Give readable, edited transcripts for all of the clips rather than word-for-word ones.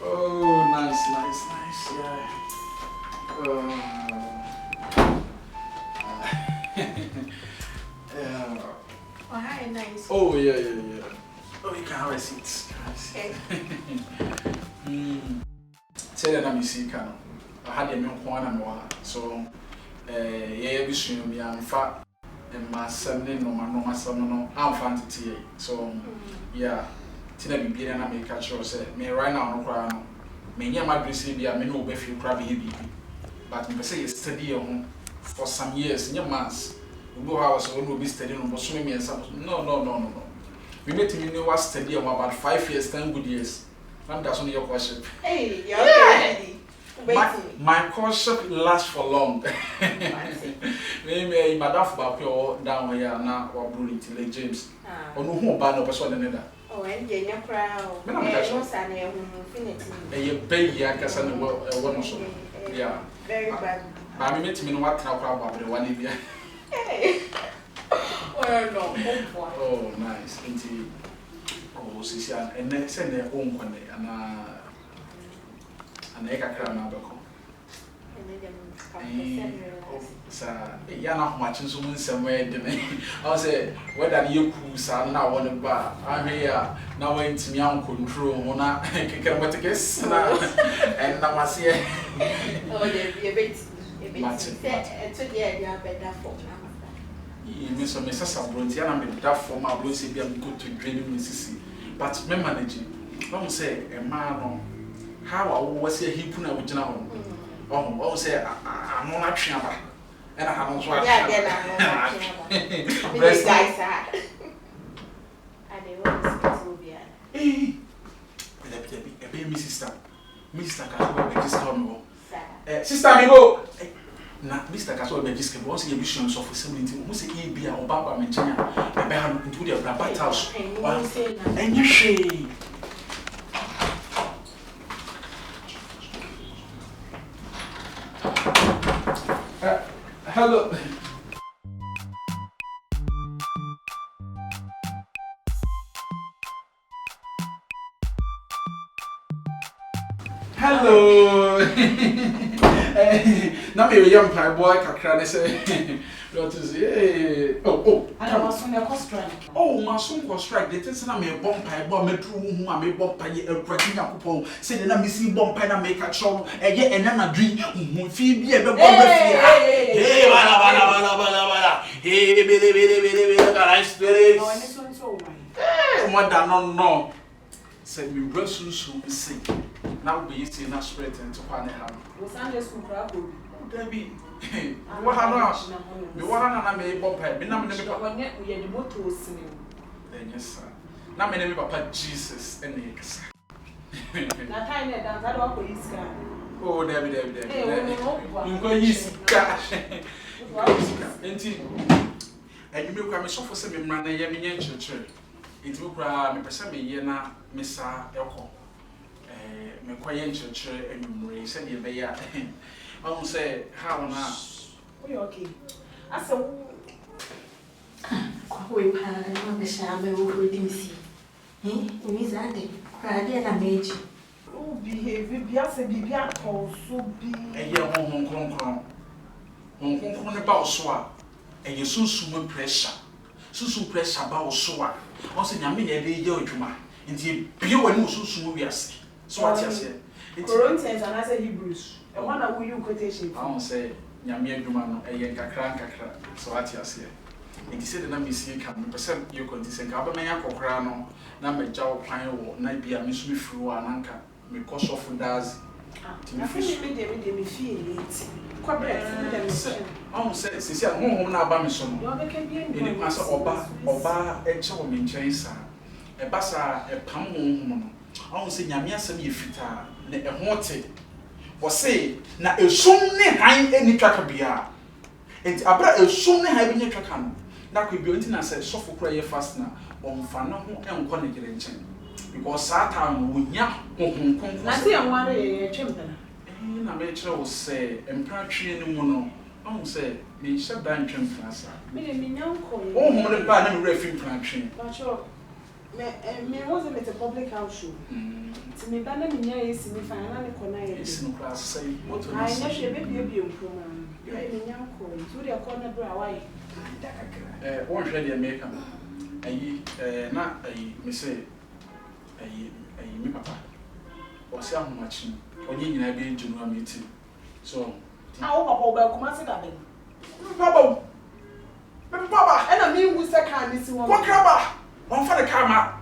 Oh, nice. Yeah. Oh, hi, nice. Oh, yeah. Oh, you can have a seat. Okay. Say that I'm sick. I had a milk one and one. So, yeah, we soon be in fact, and my son, no, I'm fancy. So, yeah, Tina be and I make a sure say, me right now, no crown. Me near my dressing be a me no beef you crabby baby. But me say steady on for some years, in your months. We go house when we be steady on, but swimming and something. No. We met him in New steady on about 5 years, 10 good years. And that's only your question. Hey, you're okay. My courtship lasts for long. Maybe Madame Bakio down here now or Bruni till James. Or no more bad no person another. Oh, and you're proud. I'm a baby, I guess, and one or so. Yeah. Very bad. I met him in what crowd about the one here. Hey. Well, no. Oh, nice. Indeed. Oh, Sisian, and then send their own one and egg a crown number. Sir, you're not much in somewhere. I say, whether you cool, now on the bar, I'm here now into me on control, when I can what to guess. And now I see it. Oh, they're a bit much. And so, yeah, you are better for Miss Mrs. Bronte, I'm in that for my blues, be good to dream Mississippi. But me managing, don't say a man, how I was here, he put out general. Oh, say I'm not sure. And I haven't tried. Yeah, these guys are. And they will be a baby sister. Mr. Caswell, the discount. Sister, me go. Now, Mr. Caswell, the discount was a vision of 70. Who say he be a Obama mentioning a band into the Rabat house. And you say, hello. Hello. Now me young pie boy kakra say what is it? Oh. I don't want to strike. Oh, my son was strike. They tell say me bomb pie boy me true who am me bomb pie e kwati yakopon. Say na me see bomb pie na make a show. Eye enana dream hu fi bi e be bomb fi. Hey, bala. Hey, bele gara spirit. No, and this one so why. Hey, mother no. Say me wrestle so be say. Now be see na spirit into kwane ha. We Sunday school crap. Debbie, what happened? You want to make bomb pie. Me na me papa. We are the motors. Yes, sir. Na me na papa Jesus and the Na time na dance. I don't want police car. Oh, Debbie. You go use cash. Enti, and you make me so for some man na ye me church. It will cry me person me ye na me sa elko. Me kwaye church enumre se de be ya. I say how na. We okay. I said we pan on the shame over DC. Miss Andy, Friday and Major. oh behave be as a baby so be. E ye hon kronkron. Hon kronkron ne ba so a e ye sunsun pressure. Sunsun pressure ba so a. O se nyame ye de ye adwuma. Nti bie wani sunsun wiase. So what you say? Corinthians and I say Hebrews. And one of you quotation. I won't say nyame adwuma no e ye kakra. So what you say? Nti se de na mesi ka me person you continue ka ba menya kokra no na megya wo kwan wo na bia me so me firi wo ananka me cost of dazi. Na finish me dey feel it. Correct. I won't say sisi a honhom na aba me so no. You make be Eni kwa say oba e che wo me nchen sa. E ba sa e pam honhom no. I won't say nyame asem ye fita na e ho te. Wo say na esum ne han eni twaka bia. Enti abra esum ne han bi nye twaka no. Na ko bi onti na say sofo kura ye fast na omfa na ho enko ne gere nchen. Because Satan will nya honhom. Na say anware ye twem tana. Na me kire wo say empra twe ne mu no. I won't say me hye dan twem frasa. Me nyanko ye. Honhom ne ba na me refi mpra twe. But sure. Me was a public house show. Ti me ba na me nya esi me fa na ne kona ye. Esi no class say moto Ai na hwe be bie mpoma. Ye me nya ko. So de ko na bra why? One hwe de make am. Ayi na ayi me say ayi me papa. O se ahomachi. Onye nyina be njunu am eti. So wo papa oba kuma se da be. Papa. Papa, E na me wu se kan ni si won. What craba? One for the camera.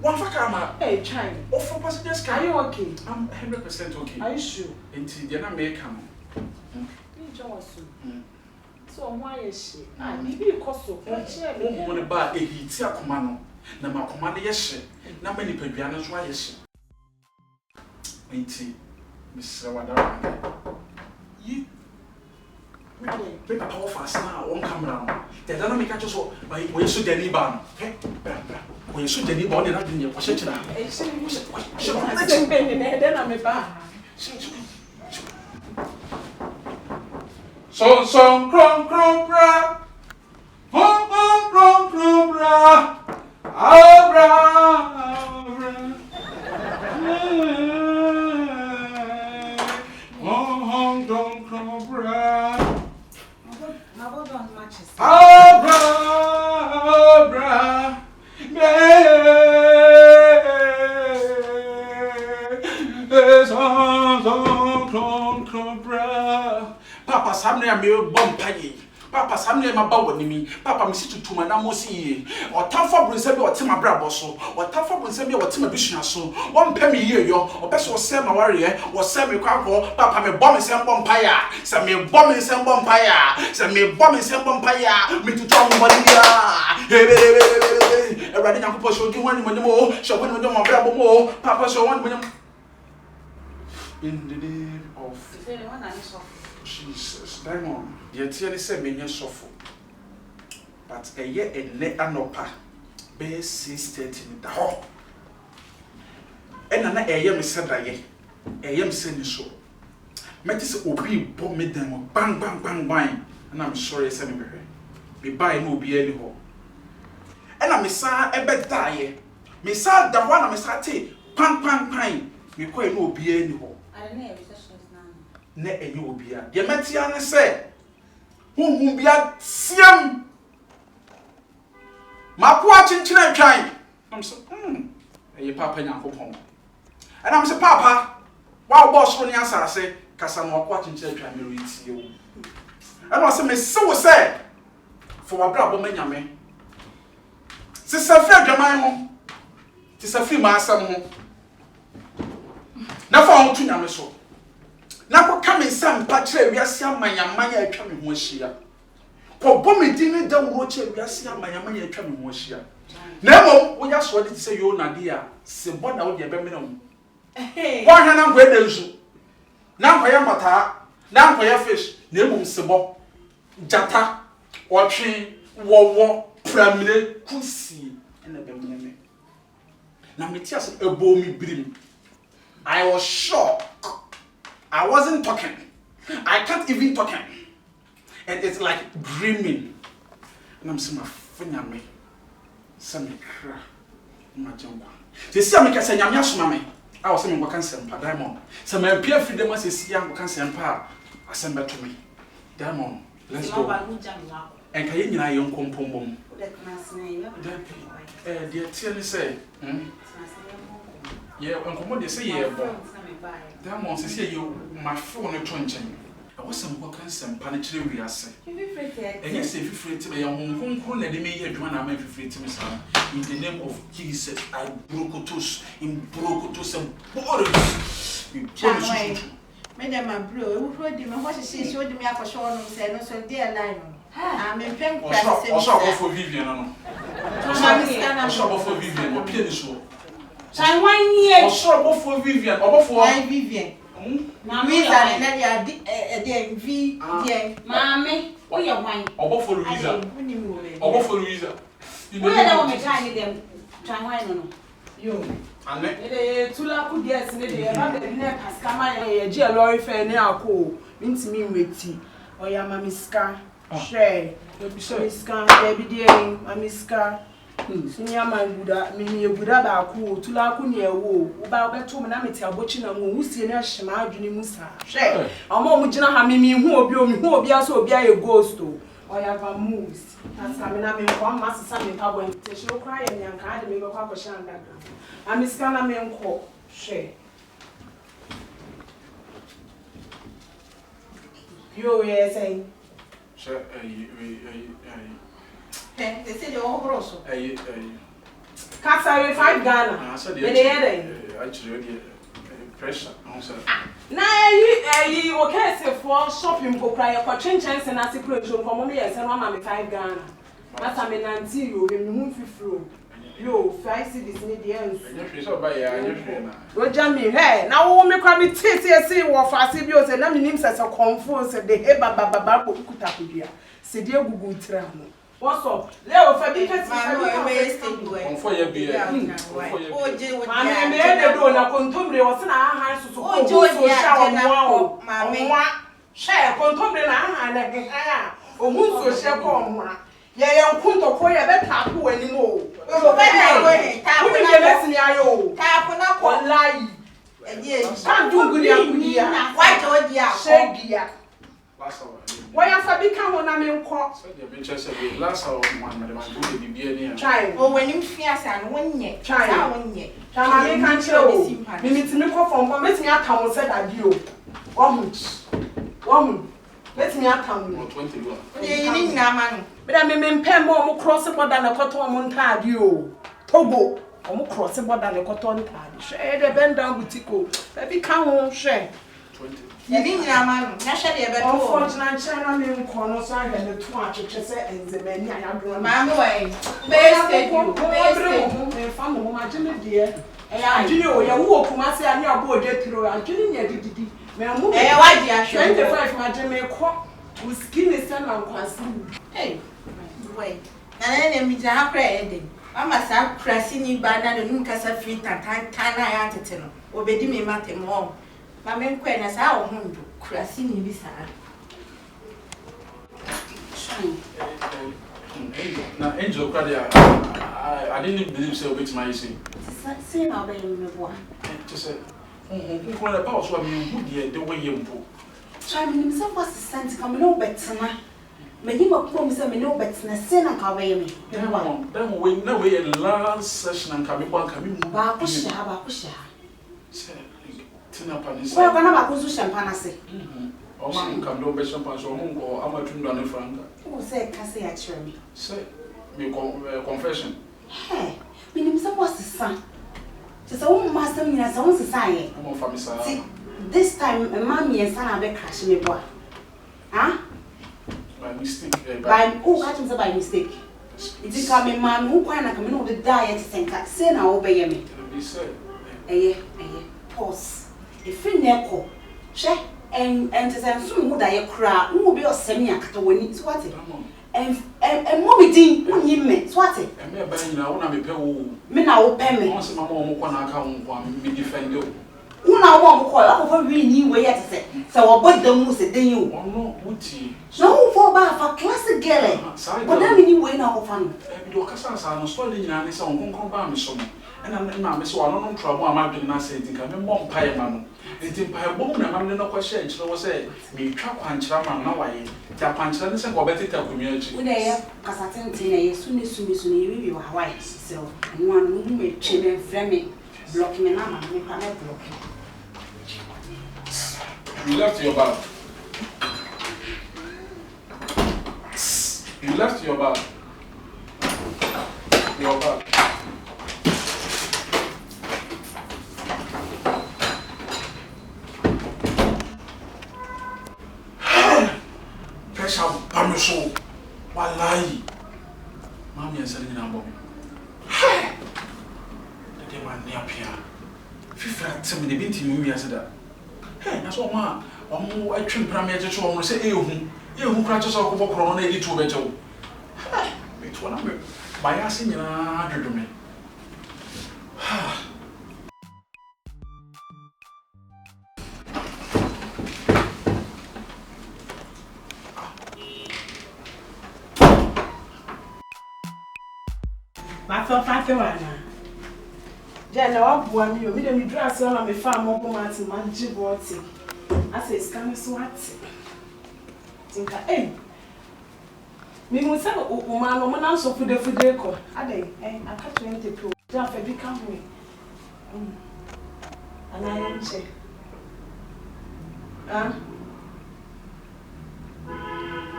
One for camera. Hey, China. Oh, for passengers. Are you okay? I'm 100% okay. Are you sure? Until they na make am. You just so why is she? Ah, maybe because so. Mo ne ba ehiti akoma no. Na makoma ne ye hye. Na mani padua no so aye hye. Until Mr. Wadara. Yi me papa wo fast na on camera no. The dynamic catch so we so dani ba no. We so dani ba on na dun ye ko hye Son kron bra. Kron bra. Abra. Kron bra. Abra. Kron bra. Papa samne am me bompaye. Papa samne ma ba wonimi. Papa me si tutuma na mosi. Otamfo brunse bi otema brabo so. Otamfo brunse bi otema bisua so. Won pɛ me yie yo. Obeso wo se ma ware, wo se me kwakɔ. Papa me bɔ me se bompaya. Se me bɔ me se bompaya. Se me bɔ me se bompaya. Me tutu monia. Erade nyankopɔ so di wani monimo. So wani monimo brabo mo. Papa so wani monimo. In the name of Jesus, Diamond. Yet you say me suffer, but a year and ne anopa be 6:30 da ho. And na me said that ye, me saying so. Metis obi bomb me them bang bang bang bang, and I'm sorry, say me buy no be any ho. And I'm sa ebe die, me sa da one, I'm sa te pang pang pang, me quite no be any ho. I don't know if it's Ne enye obia de matia ne se honhum bia siam mapo a chinchina atwan am so eye papa nyankopon and am se papa wa boss ro ne asase kasa no mapo a chinchina atwan me ro tie wo and o se me se wo se for wa bra bo manyame se safri adwaman ho se safri ma asam ho na fa ho tu nyame so na ko kame sam pa kire wiase amanyamanya atwa me ho ahia ko bomi dini da wo kire wiase amanyamanya atwa me ho ahia na mom wo ya so de say yo na dia se boda wo de be me no wo hwa na nkwa da nsu na nkwa ya mata na nkwa ya fish na mom se bo jata otwe wo pramire kusi na be me na metia so ebo mi birim. I was shocked. I wasn't talking. I can't even talk. And it's like dreaming. And I'm saying, my friend, some cry. My jump. They see me say nyamya soma me. I was saying, "What can say, Pa Diamond?" So my peer freedom was say, "What can say, Pa?" I send back to me. Diamond, let's go. And can you know your compom? Dear Tierney say, yeah, Uncle they say, yeah, Diamond says, you my phone a truncheon. I was some work and some panitry we are saying. And yes, if you free to me, I'm going to me here, Joanna, I'm free to me, son. In the name of Jesus, I broke to some borders. You promise. Madam, my bro, who heard him, what she showed me up for sure, and said, no, so dear line. I'm in Pem for Vivian. I'm sure for Vivian, or Pianist. I 1 year. I'm sure for Vivian, or for Vivian. Mammy, I V. Mammy, oh, you're wine. Or for Louisa. Or for Louisa. You know, I'm trying them. Try wine. You. And Tula could guess in the day about the neck has come a dear lorry fair now. Cool. Means me with tea. Or your mammy scar. Share. Miska, baby dear, Mammy scar. Senior man Buddha, me Buddha baku, Tulaku near wo, about better when I'm at Abochina, who see a shama, Musa. Share. I'm more Mujina Hamimi, who will be also be a ghost. Or have a moose. As I mean, one master son in power and she'll cry and young card and make a papa shanda. I'm Miss Cana men call. Share. You are saying, Sir, They say the whole also. Casa 5 Ghana. I said, actually, pressure. Now, you okay for shopping for cry for change and as a question from me as a mamma 5 Ghana. That's I mean, until you remove through. You 5 cities in the end. Roger me, hey, now me come me TCC or Fasibios and I mean, as a confuse the Heba Baba Kutapudia. Sidia Gugu Tramo. What's up? Leo Fabius, I'm for your beer. Oh, Jay, what I made a door, I contumely was in our hands to shower. Mamma, share contumely and or Munso share one. Yeah, you couldn't acquire that tapu anymore. Tap on lie. Can't do good. Why do you shaggy? Why have I become when I'm in court? Last hour, one, be child. Oh, when you fear, and 1 year, child, 1 year. I can't show. You need to make up from let me out town said I do. Woman, let me out town. 20. You need no man. But I mean, pen more cross about than a cotton montad you. Togo, or cross about than a cotton tad. Share the bend down boutique. Let me come on, share. 20. You need no man. Naturally, a better unfortunately, China men corner side and the twatch, and the many I have grown. My way. Best you, family, my Jimmy dear. And you know, you walk, Kumasi, and your boy get through. And Jimmy, why, dear, 25, my Jimmy, whose skin is turned on Quasi. Hey, wait. And then meet a happy I must have pressing you by the Newcastle feet and time I anted or be me matter more. My main queen as our home do, Crasini beside. Now, Angel, I didn't believe so with my say. Say, I'll be in the one. Just say, who about so I mean, who did the way you go? Trying himself was the sense coming no better. May you not promise me no better than sin and away me. Then we know we last session and coming back. Bakusha. Well, when I was champagne. Oh, man, come to be champagne or I'm a tune down in front. Who said, Cassie, actually? Say, me confession. Hey, when himself was the son. Just a woman master me as own society. I'm a family. This time, a mammy and son have a crash me boy. Huh? By mistake. By who catches by mistake? It is coming, man, who can't come in with the diet and say now obey me. Be said. Pause. If you never share and to send some wood I cry, who will be a semi actor when it's what it and Moby Dean, who you met, what it. And me buying now, when I'm a pay. Me now pay me. Once my mom can account one, me defend you. Who now won't call up for we knew where to say. So I bought the moose a day you. Oh, no, Woody. No, for bar for classic girl. But then we win our fun. Your cousins are not swallowing and it's on come so. And I'm so I don't trouble. I'm doing nothing. I'm a mom pie man. It's in pie woman. I'm not question. She was say, me trap and charm now. I Japan challenge and go better community. When I have Casatin, soon you will be white. So, and one who may children framing, blocking me now, and make a blocking. You left your bag. You left your bag. Your bag. Pressure, permission. Wallahi. Mommy is selling a bomb. Hey! The day man near Pia. 50 minutes in the said that. Hey, that's what ma. I trim premier to show say, who crashes off of a corona 82 better. Hey, it's one of them. By asking you, I do me. Afafate wana. Jana wabu wa miyo. Mide midra sana mefa mopo mati manjibu wati. Ase iskame swati. Tinka, mi musa umano mona so fude ko. Ade, aka 20 pro. Ja fe bi ka hu. Ana yamche.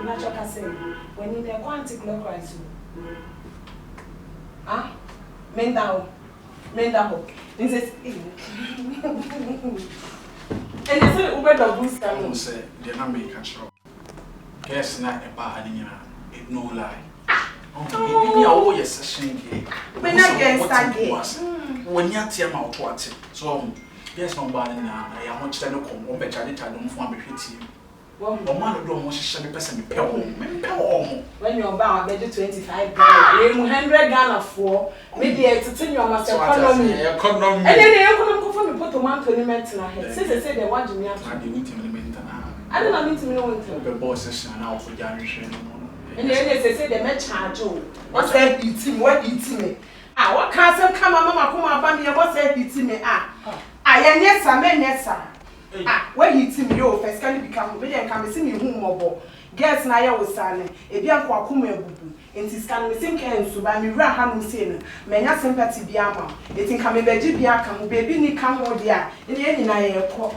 Ina choka se. When in the quantic clockwise. Menda ho. This is and they say Uber double scam. I say they not make a show. Guess not a bar it no lie. Oh, always a shinky. When I guess that when you're tear out what so yes, no bad now. I am much to come on better. I don't want to hit you. Well, man, don't want to share the person. When you're bound, I bet you 25 Ghana. 100 Ghana for maybe it's in your master economy. And then they go for me put a man to limit in our head. Since they say they want me out. I don't mean to know the bosses and now for generation. And then they say they may charge you. What's that eating? What eating me? What can't come, Mamma, come up and what's that eating me? I am yes, I mean, yes, sir. When he see me, you first can become very and come see me whom mobile. Guess na was silent. A bian kwa kume bubu. In this can we think and so by me raham sin. Menya sympathy biama. It in come beji biaka, baby ni come or dia. In the end, I call.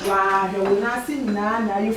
Wow, you will not see na you